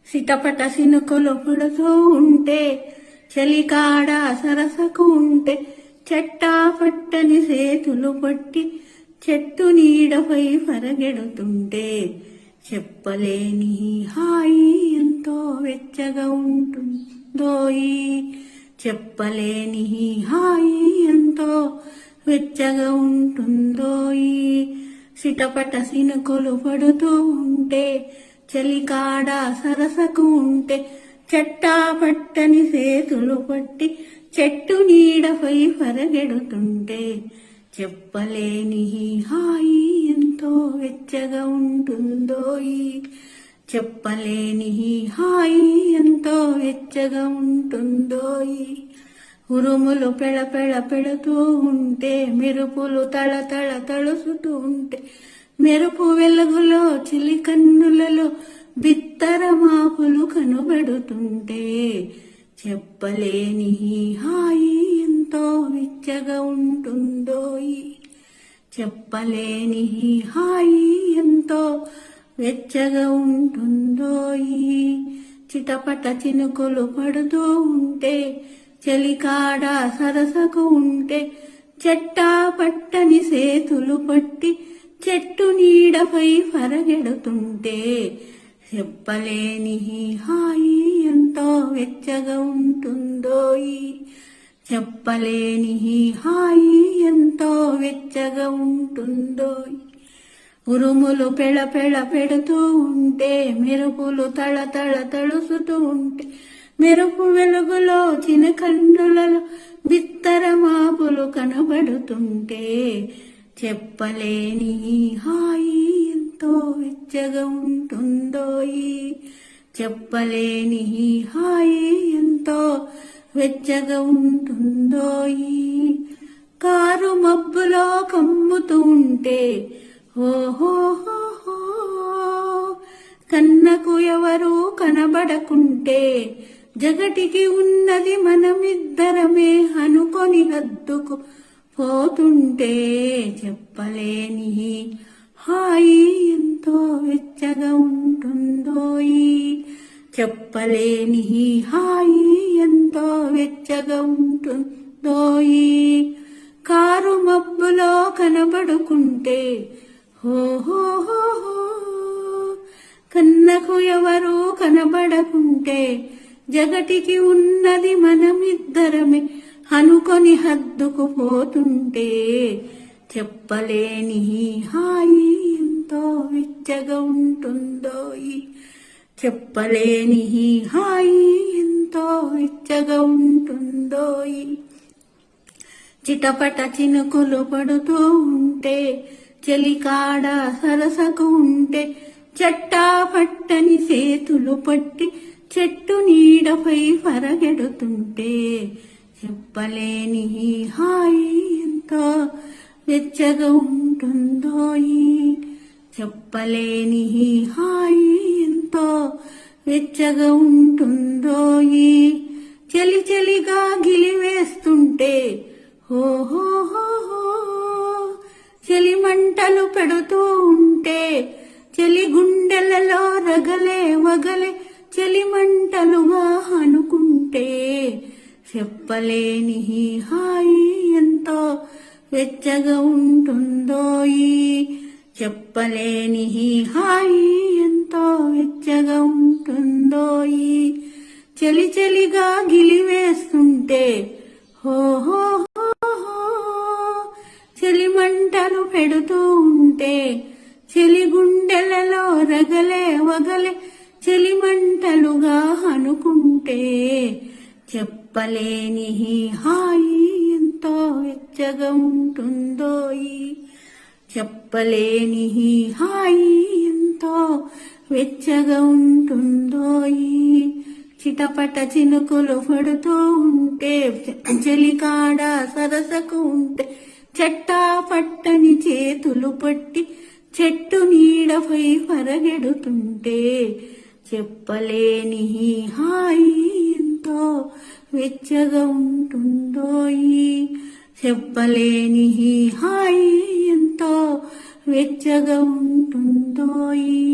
సిటపట సినుకులు పడుతూ ఉంటే చలికాడ సరసకు ఉంటే చెట్టా పట్టని సేతులు పట్టి చెట్టు నీడపై పరగెడుతుంటే చెప్పలేని హాయి ఎంతో వెచ్చగా ఉంటుందోయి. చెప్పలేని హాయి ఎంతో వెచ్చగా ఉంటుందోయి. సిటపట సినుకులు పడుతూ ఉంటే చలికాడ సరసకు ఉంటే చెట్టా పట్టని సేతులు పట్టి చెట్టు నీడపై పరగెడుతుంటే చెప్పలేని హాయి ఎంతో వెచ్చగా ఉంటుందోయి. చెప్పలేని హాయి ఎంతో వెచ్చగా ఉంటుందోయి. ఉరుములు పెళపెళ పెడుతూ ఉంటే మెరుపులు తళతళ తడుసుతూ ఉంటే మెరుపు వెలుగులో చిలికన్నులలో బిత్తర మాపులు కనబడుతుంటే చెప్పలేని హాయి ఎంతో వెచ్చగా ఉంటుందోయి. చెప్పలేని హాయి ఎంతో వెచ్చగా ఉంటుందోయి. చిటపట చినుకులు పడుతూ ఉంటే చలికాడ సరసకు ఉంటే చెట్టా పట్టని సేతులు పట్టి చెట్టు నీడపై పరగెడుతుంటే చెప్పలేని హాయి ఎంతో వెచ్చగా ఉంటుందోయి. చెప్పలేని హాయి ఎంతో వెచ్చగా ఉంటుందోయి. ఉరుములు పెళపెళ పెడుతూ ఉంటే మెరుపులు తళతళ తడుసుతూ ఉంటే మెరుపు వెలుగులో చినకన్నులలో బిత్తర మాపులు కనబడుతుంటే చెప్పలేని హాయి ఎంతో వెచ్చగా ఉంటుందోయి. చెప్పలేని హాయి ఎంతో వెచ్చగా ఉంటుందోయి. కారు మబ్బులో కమ్ముతూ ఉంటే ఓహోహోహో కన్నకు ఎవరు కనబడకుంటే జగటికి ఉన్నది మనమిద్దరమే అనుకొని హద్దుకు పోతుంటే చెప్పలేని హాయి ఎంతో వెచ్చగా ఉంటుందోయి. చెప్పలేని హాయి ఎంతో వెచ్చగా ఉంటుందోయి. కారు మబ్బులో కనబడుకుంటే హోహోహోహో కన్నకు ఎవరు కనబడకుంటే జగటికి ఉన్నది మనమిద్దరమే అనుకొని హద్దుకు పోతుంటే చెప్పలేని హాయి ఎంతో వెచ్చగా ఉంటుందోయి. చెప్పలేని హాయి ఎంతో వెచ్చగా ఉంటుందోయి. చిటపట చినుకులు పడుతూ ఉంటే చలికాడ సరసకు ఉంటే చెట్టా పట్టని సేతులు పట్టి చెట్టు నీడపై పరగెడుతుంటే చెప్పలేని హాయి ఎంతో వెచ్చగా ఉంటుందోయి. చెప్పలేని హాయి ఎంతో వెచ్చగా ఉంటుందోయి. చలి చలిగా గిలివేస్తుంటే హోహోహోహో చలి మంటలు పెడుతూ ఉంటే చలి గుండెలలో రగలే వగలే చలి మంటలుగా అనుకుంటే చెప్పలేని హాయి ఎంతో వెచ్చగా ఉంటుందోయి. చెప్పలేని హాయి ఎంతో వెచ్చగా ఉంటుందోయి. చలి చలిగా గిలివేస్తుంటే హోహోహోహో చలి మంటలు పెడుతూ ఉంటే చలి గుండెలలో రగలే వగలే చలి మంటలుగా అనుకుంటే చెప్పలేని హాయి ఎంతో వెచ్చగా ఉంటుందోయి. చెప్పలేని హాయి ఎంతో వెచ్చగా ఉంటుందోయి. చిటపట చినుకులు పడుతూ ఉంటే చలికాడ సరసకు ఉంటే చెట్టా పట్టని చేతులు పట్టి చెట్టు నీడపై పరగెడుతుంటే చెప్పలేని హాయి ఎంతో వెచ్చగా ఉంటుందోయి. చెప్పలేని హాయి ఎంతో వెచ్చగా ఉంటుందోయి.